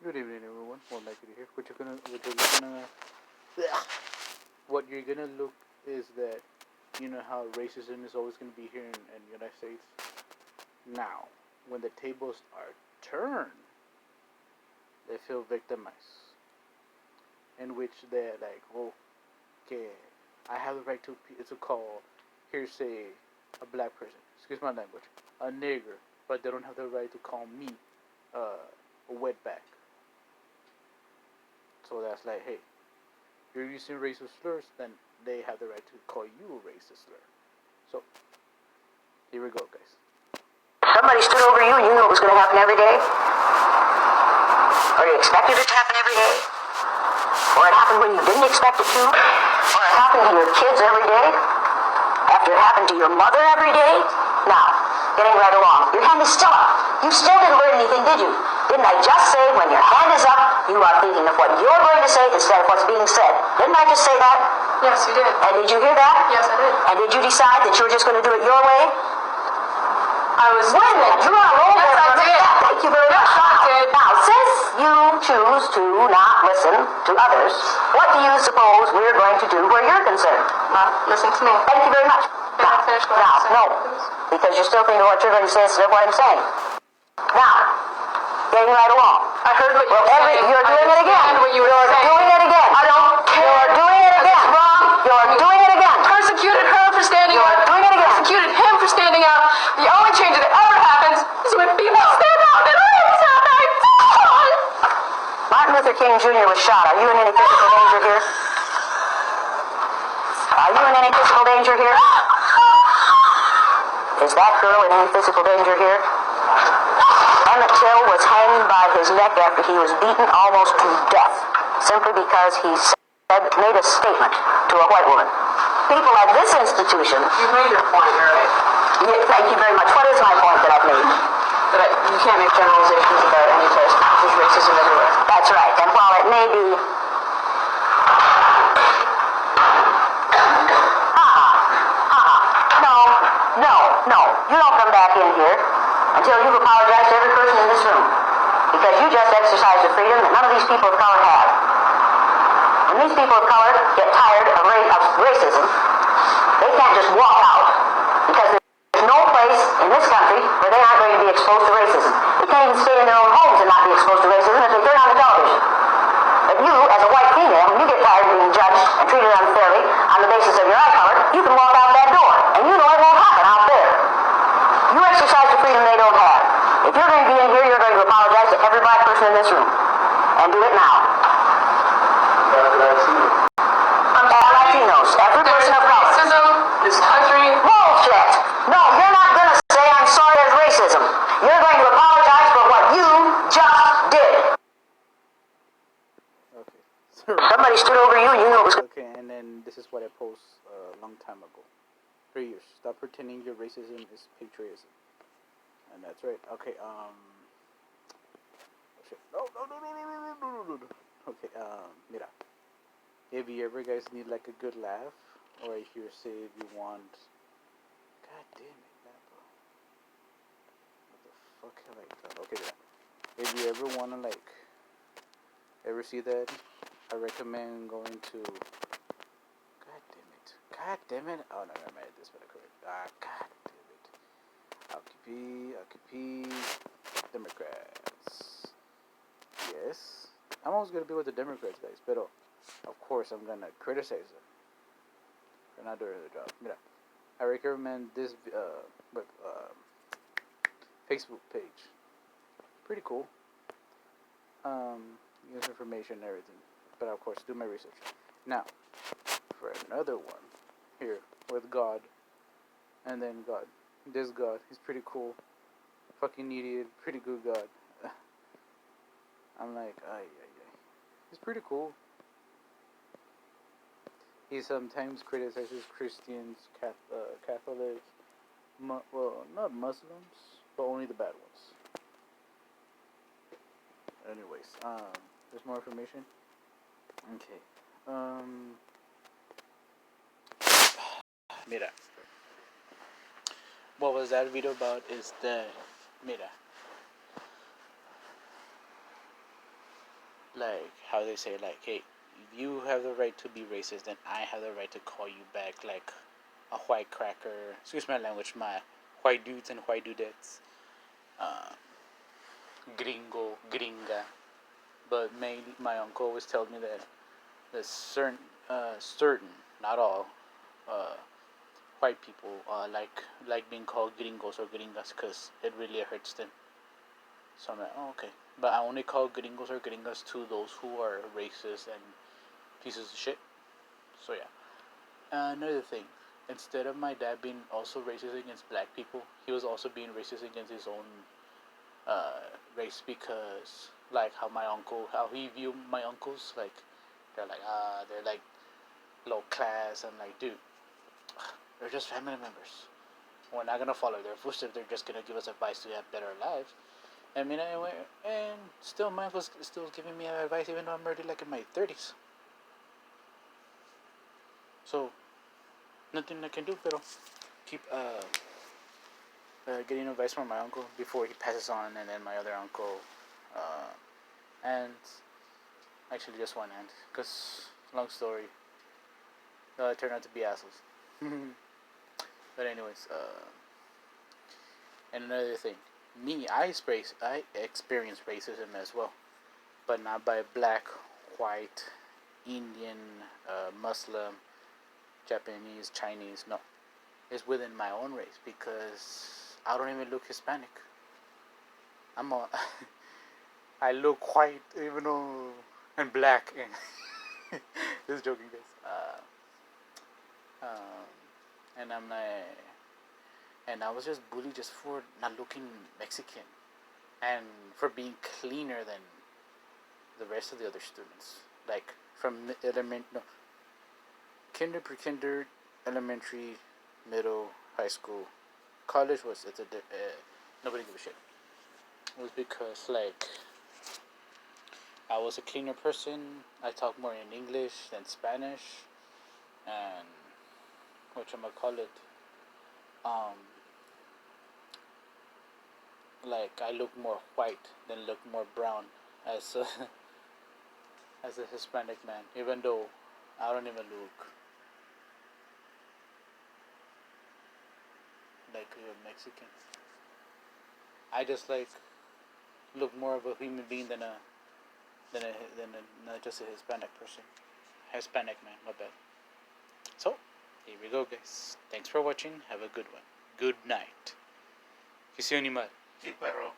Good evening, everyone. More likely here. What you're gonna look is that you know how racism is always gonna be here in the United States. Now, when the tables are turned, they feel victimized, in which they're like, "Oh, okay, I have the right to call, here's a black person. Excuse my language, a nigger, but they don't have the right to call me a wetback." So that's like, hey, you're using racist slurs, then they have the right to call you a racist slur. So, here we go, guys. Somebody stood over you and you knew it was going to happen every day? Or you expected it to happen every day? Or it happened when you didn't expect it to? Or it happened to your kids every day? After it happened to your mother every day? Now, getting right along. Your hand is still up. You still didn't learn anything, did you? Didn't I just say when your hand is up, you are thinking of what you're going to say instead of what's being said? Didn't I just say that? Yes, you did. And did you hear that? Yes, I did. And did you decide that you were just going to do it your way? I was... Wait a minute, you're on a roll there. Yes, I did. Thank you very much. Yes, I did. Now, since you choose to not listen to others, what do you suppose we're going to do where you're concerned? Listen to me. Thank you very much. Can I finish what I'm saying, No, please? because you're still thinking of what you're going to say instead of what I'm saying. Now, getting right along. I heard what you were saying. You're doing it again. What you were You're saying. doing it again. I don't care. You're doing it again. It's wrong. You're doing it again. Persecuted her for standing You're up. doing it again. Persecuted him for standing up. The only change that ever happens is when people stand up and raise up. Martin Luther King Jr. was shot. Are you in any physical danger here? Are you in any physical danger here? Is that girl in any physical danger here? Emmett Till was hanged by his neck after he was beaten almost to death, simply because he made a statement to a white woman. People at this institution... You've made your point, you're right. Thank you very much. What is my point that I've made? But you can't make generalizations about any place. There's racism everywhere. That's right. And while it may be... No. You don't come back in here until you've apologized to every person in this room. Because you just exercised a freedom that none of these people of color have. When these people of color get tired of racism, they can't just walk out. Because there's no place in this country where they aren't going to be exposed to racism. They can't even stay in their own homes and not be exposed to racism if they turn on the television. But you, as a white female, when you get tired of being judged and treated unfairly on the basis of your eye color, you can walk out that door. And you know it won't happen out there. You exercise the freedom they don't have. If you're going to be in here, you're going to apologize to every black person in this room. And do it now. I'm All Latinos, every person of color. Racism, this country... Bullshit! No, you're not going to say I'm sorry there's racism. You're going to apologize for what you just did. Okay. Somebody stood over you and you knew it was... Okay, and then this is what I posted a long time ago. 3 years. Stop pretending your racism is patriotism. And that's right. Okay, oh shit. No. Okay, mira. If you ever guys need like a good laugh, or if you say if you want... God damn it, that bro. What the fuck have I done? Okay, mira. If you ever wanna like... Ever see that? I recommend going to... God damn it. Oh, no, never mind. This better correct. God damn it. Occupy, Democrats. Yes. I'm always going to be with the Democrats, guys. But, of course, I'm going to criticize them for not doing their job. Mira, I recommend this Facebook page. Pretty cool. Use information and everything. But, of course, do my research. Now, for another one. Here, with God. And then God. This God. He's pretty cool. Fucking idiot. Pretty good God. I'm like, ay. He's pretty cool. He sometimes criticizes Christians, Catholics, well, not Muslims, but only the bad ones. Anyways, there's more information. Okay. Mira. What was that video about is that, mira. like how they say, like, hey, if you have the right to be racist, then I have the right to call you back like a white cracker. Excuse my language, my white dudes and white dudettes. Uh, Gringo, gringa. But my uncle always tells me that there's certain, not all, uh, white people like being called gringos or gringas because it really hurts them. So I'm like, oh, okay. But I only call gringos or gringas to those who are racist and pieces of shit. So yeah. Another thing, instead of my dad being also racist against black people, he was also being racist against his own race because like how he viewed my uncles, like they're like low class. I'm like, dude, they're just family members. We're not gonna follow their footsteps. They're just gonna give us advice to have better lives. I mean, anyway, and still, my uncle's still giving me advice even though I'm already like in my 30s. So nothing I can do, pero keep getting advice from my uncle before he passes on, and then my other uncle, and actually just one aunt, because long story, turned out to be assholes. But anyways, and another thing, I experienced racism as well, but not by black, white, Indian, Muslim, Japanese, Chinese. No, it's within my own race because I don't even look Hispanic. I'm a, I look white even though and black. Just joking, guys. And I'm like, and I was just bullied just for not looking Mexican and for being cleaner than the rest of the other students. Like from kinder, elementary, middle, high school, college was nobody gave a shit. It was because like I was a cleaner person. I talk more in English than Spanish, and whatchamacallit, um, like I look more white than look more brown as a, as a Hispanic man, even though I don't even look like a Mexican. I just like look more of a human being than not just a Hispanic person, Hispanic man. My bad. So here we go, guys. Thanks for watching. Have a good one. Good night. Que se animal. Sí, perro.